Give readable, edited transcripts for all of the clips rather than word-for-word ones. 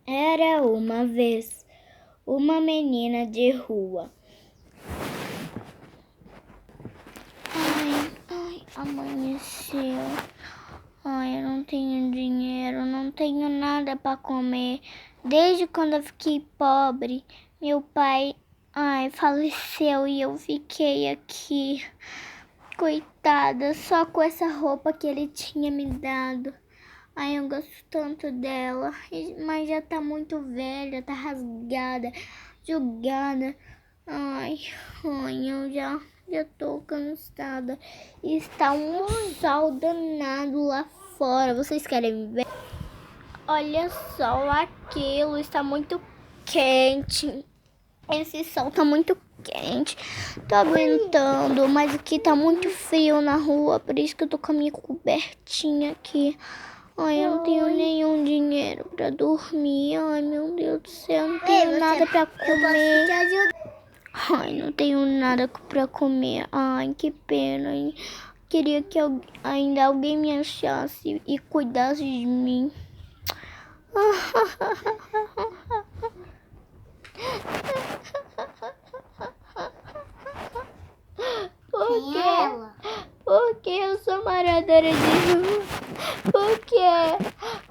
Era uma vez uma menina de rua. Ai, amanheceu. Ai, eu não tenho dinheiro, não tenho nada para comer. Desde quando eu fiquei pobre, meu pai, faleceu e eu fiquei aqui, coitada, só com essa roupa que ele tinha me dado. Ai, eu gosto tanto dela, mas já tá muito velha, tá rasgada, jogada. Eu já tô cansada. E está um sol danado lá fora. Vocês querem ver? Olha só aquilo, está muito quente. Esse sol tá muito quente. Tô aguentando, mas aqui tá muito frio na rua, por isso que eu tô com a minha cobertinha aqui. Ai, eu não tenho nenhum dinheiro pra dormir. Ai, meu Deus do céu, não tenho nada pra comer. Ai, não tenho nada pra comer. Ai, que pena, hein? Queria que ainda alguém me achasse e cuidasse de mim. Por quê? Porque eu sou moradora de rua. Por quê?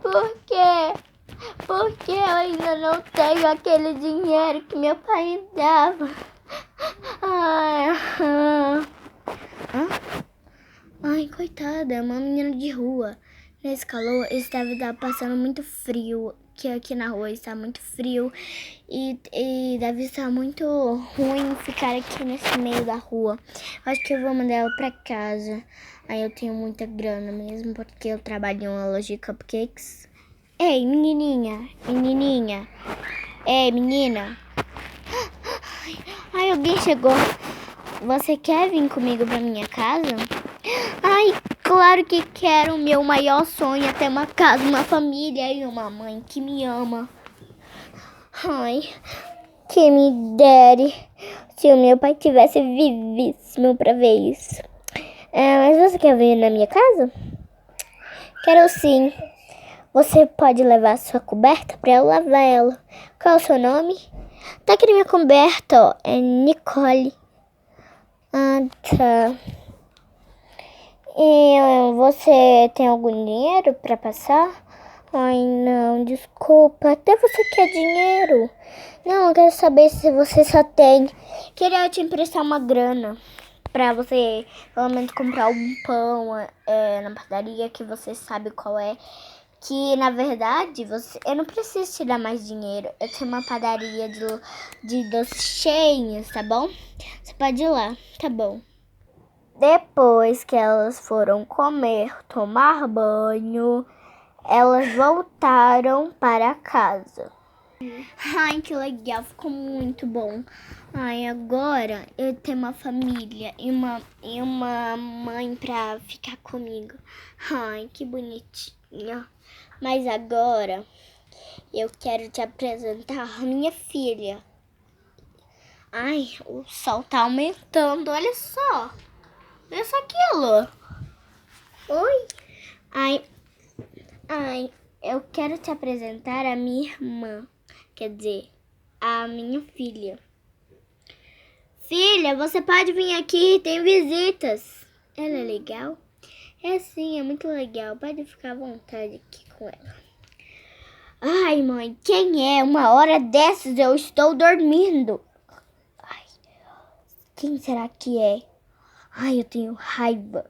Por quê? Porque eu ainda não tenho aquele dinheiro que meu pai me dava. Ai, coitada, é uma menina de rua. Nesse calor, deve estar passando muito frio. Que aqui na rua está muito frio. E deve estar muito ruim ficar aqui nesse meio da rua. Acho que eu vou mandar ela pra casa. Aí eu tenho muita grana mesmo, porque eu trabalho em uma loja de cupcakes. Ei, menininha, menininha. Ei, menina. Ai, alguém chegou. Você quer vir comigo pra minha casa? Ai, claro que quero. Meu maior sonho é ter uma casa, uma família e uma mãe que me ama. Ai, que me dere se o meu pai tivesse vivíssimo pra ver isso. Mas você quer vir na minha casa? Quero sim. Você pode levar a sua coberta pra eu lavar ela. Qual é o seu nome? Tá aqui na minha coberta, ó. É Nicole. Ah, tá. E você tem algum dinheiro pra passar? Ai, não, desculpa. Até você quer dinheiro. Não, eu quero saber se você só tem. Queria te emprestar uma grana pra você, pelo menos, comprar um pão na padaria que você sabe qual é. Que, na verdade, eu não preciso te dar mais dinheiro. Eu tenho uma padaria de doces cheios, tá bom? Você pode ir lá, tá bom. Depois que elas foram comer, tomar banho, elas voltaram para casa. Ai, que legal, ficou muito bom. Ai, agora eu tenho uma família e uma mãe pra ficar comigo. Ai, que bonitinha. Mas agora eu quero te apresentar a minha filha. Ai, o sol tá aumentando, olha só. Olha só aquilo. Oi. Ai, eu quero te apresentar a minha irmã. Quer dizer, a minha filha. Filha, você pode vir aqui, tem visitas. Ela é legal? É sim, é muito legal. Pode ficar à vontade aqui com ela. Ai, mãe, quem é? Uma hora dessas eu estou dormindo. Ai, quem será que é? Ai, eu tenho raiva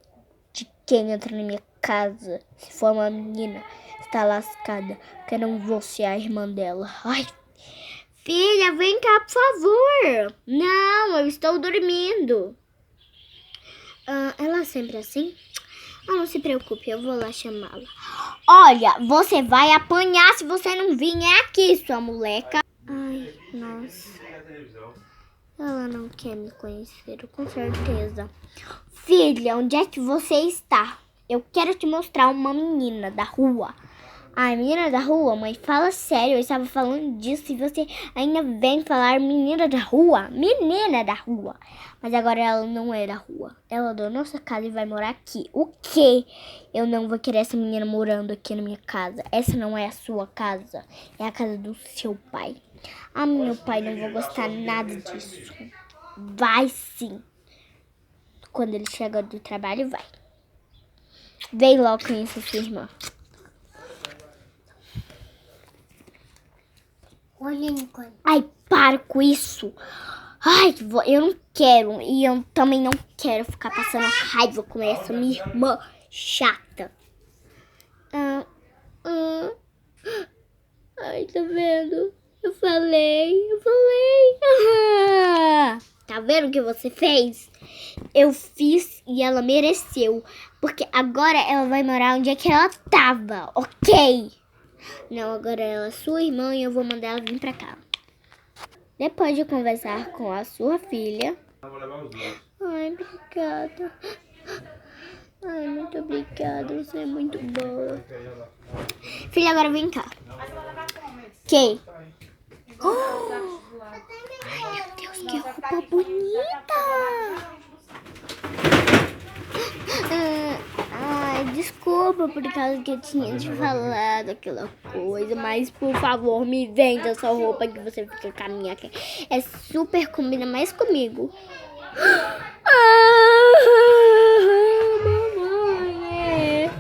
de quem entra na minha casa. Se for uma menina, está lascada. Porque eu não vou ser a irmã dela. Ai, filha, vem cá, por favor. Não, eu estou dormindo. Ela é sempre assim? Não se preocupe, eu vou lá chamá-la. Olha, você vai apanhar se você não vier aqui, sua moleca. Ai, nossa. Ela não quer me conhecer, com certeza. Filha, onde é que você está? Eu quero te mostrar uma menina da rua. Ai, menina da rua, mãe, fala sério. Eu estava falando disso e você ainda vem falar menina da rua? Menina da rua. Mas agora ela não é da rua. Ela é da nossa casa e vai morar aqui. O quê? Eu não vou querer essa menina morando aqui na minha casa. Essa não é a sua casa. É a casa do seu pai. Ah, meu pai não vai gostar nada disso. Vai sim. Quando ele chegar do trabalho, vai. Vem logo conhecer sua irmã. Olha, Nicole. Ai, para com isso. Ai, eu não quero. E eu também não quero ficar passando raiva com essa minha irmã chata. Ai, tá vendo? Eu falei. Tá vendo o que você fez? Eu fiz e ela mereceu. Porque agora ela vai morar onde é que ela tava, ok? Não, agora ela é sua irmã e eu vou mandar ela vir pra cá. Depois de conversar com a sua filha... Ai, obrigada. Ai, muito obrigada. Você é muito boa. Filha, agora vem cá. Ok? Ai, meu Deus, que roupa bonita. Ai, desculpa por causa que eu tinha te falado aquela coisa, mas por favor, me venda essa roupa que você fica com a minha. É super, combina mais comigo. Mamãe.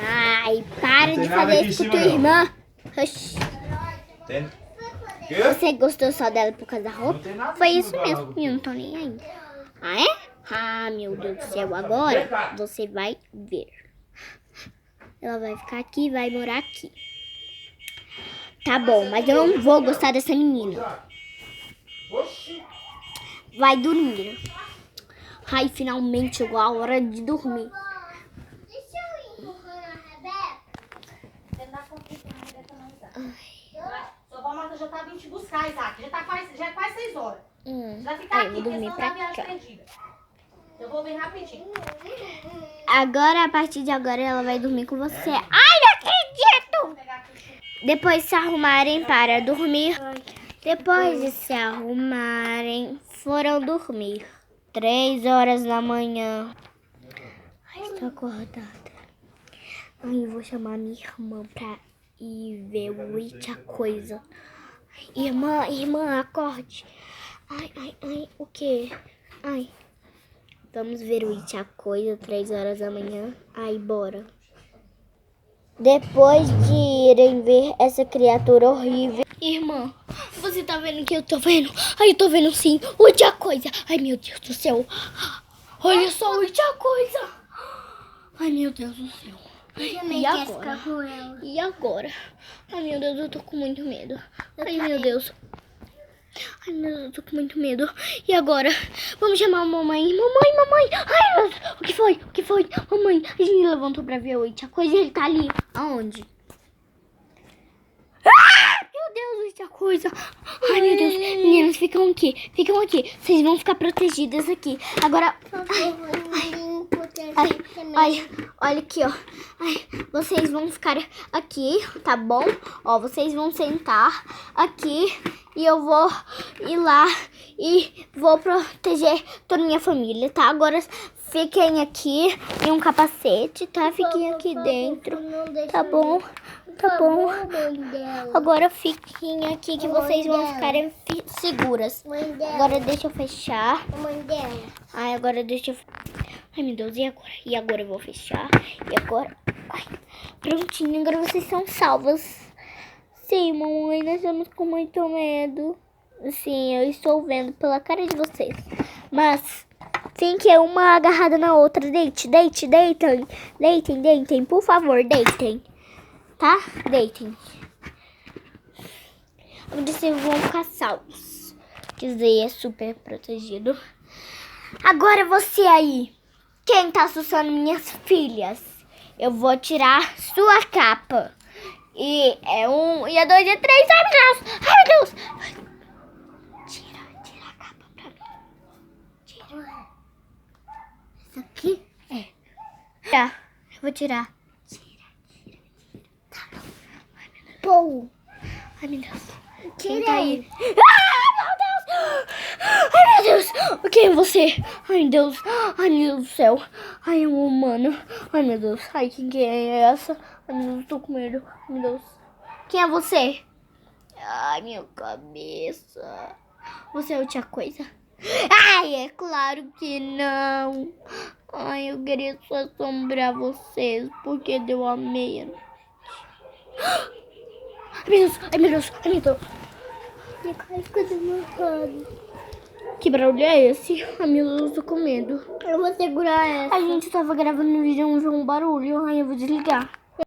Ai, para de fazer isso com tua irmã. Oxi. Você gostou só dela por causa da roupa? Foi isso mesmo, eu não tô nem aí. Ah, é? Ah, meu Deus do céu, agora você vai ver. Ela vai ficar aqui e vai morar aqui. Tá bom, mas eu não vou gostar dessa menina. Vai dormir. Ai, finalmente chegou a hora de dormir. Deixa eu ir na Rebeca. Sua avó Marta já tá vindo te buscar, Isaac. Já é quase 6 horas. Vai ficar Aí, eu aqui, vou porque dormir senão pra dá viagem cá. perdida. Eu vou vir rapidinho. Agora, a partir de agora, ela vai dormir com você. Ai, não acredito! Depois de se arrumarem para dormir. Depois de se arrumarem, foram dormir. 3 horas da manhã. Ai, estou acordada. Ai, eu vou chamar minha irmã pra ir ver o It a coisa. Irmã, acorde. Ai, o quê? Ai. Vamos ver o It a coisa, 3 horas da manhã. Ai, bora. Depois de irem ver essa criatura horrível. Irmã, você tá vendo o que eu tô vendo? Ai, eu tô vendo sim. O It a coisa. Ai, meu Deus do céu. Olha só o It a coisa. Ai, meu Deus do céu. E agora? E agora? Ai, meu Deus, eu tô com muito medo. Ai, meu Deus. Ai, meu Deus, eu tô com muito medo. E agora? Vamos chamar a mamãe. Mamãe. Ai, meu Deus. O que foi? Mamãe, a gente levantou pra ver o It a coisa e ele tá ali. Aonde? Ah! Meu Deus, o It a coisa. Ai, meu Deus. Meninas, ficam aqui. Vocês vão ficar protegidas aqui. Agora... Ai, olha aqui, ó. Ai, vocês vão ficar aqui, tá bom? Ó, vocês vão sentar aqui e eu vou ir lá e vou proteger toda a minha família, tá? Agora fiquem aqui em um capacete, tá? Fiquem aqui dentro, tá bom? Tá bom. Agora fiquem aqui que vocês vão ficarem seguras. Agora deixa eu fechar. Ai, agora deixa eu... Ai, meu Deus, e agora? E agora eu vou fechar. E agora... Ai, prontinho, agora vocês são salvas. Sim, mamãe, nós estamos com muito medo. Sim, eu estou vendo pela cara de vocês. Mas fiquem uma agarrada na outra. Deitem, por favor, deitem. Tá? Deitem. Vocês vão ficar salvos. Quer dizer, é super protegido. Agora você aí. Quem tá assustando minhas filhas? Eu vou tirar sua capa. E é 1, e é 2, e é 3. Ai, meu Deus! Tira a capa pra mim. Tira. Isso aqui? É. Tá, eu vou tirar. Tira. céu. Ai, meu Deus. Quem tá aí? Tirei. Ai, meu Deus. Quem é você? Ai, meu Deus. Ai, meu Deus do céu. Ai, é um humano. Ai, meu Deus. Ai, quem que é essa? Ai, meu Deus, tô com medo. Ai, meu Deus. Quem é você? Ai, minha cabeça. Você é outra coisa? Ai, é claro que não. Ai, eu queria só assombrar vocês, porque deu a meia. Ai, meu Deus, ai, meu Deus, ai, meu Deus. Minha casca do meu lado. Que barulho é esse? Ai, meu Deus, tô com medo. Eu vou segurar essa. A gente tava gravando um vídeo, não viu um barulho. Ai, eu vou desligar.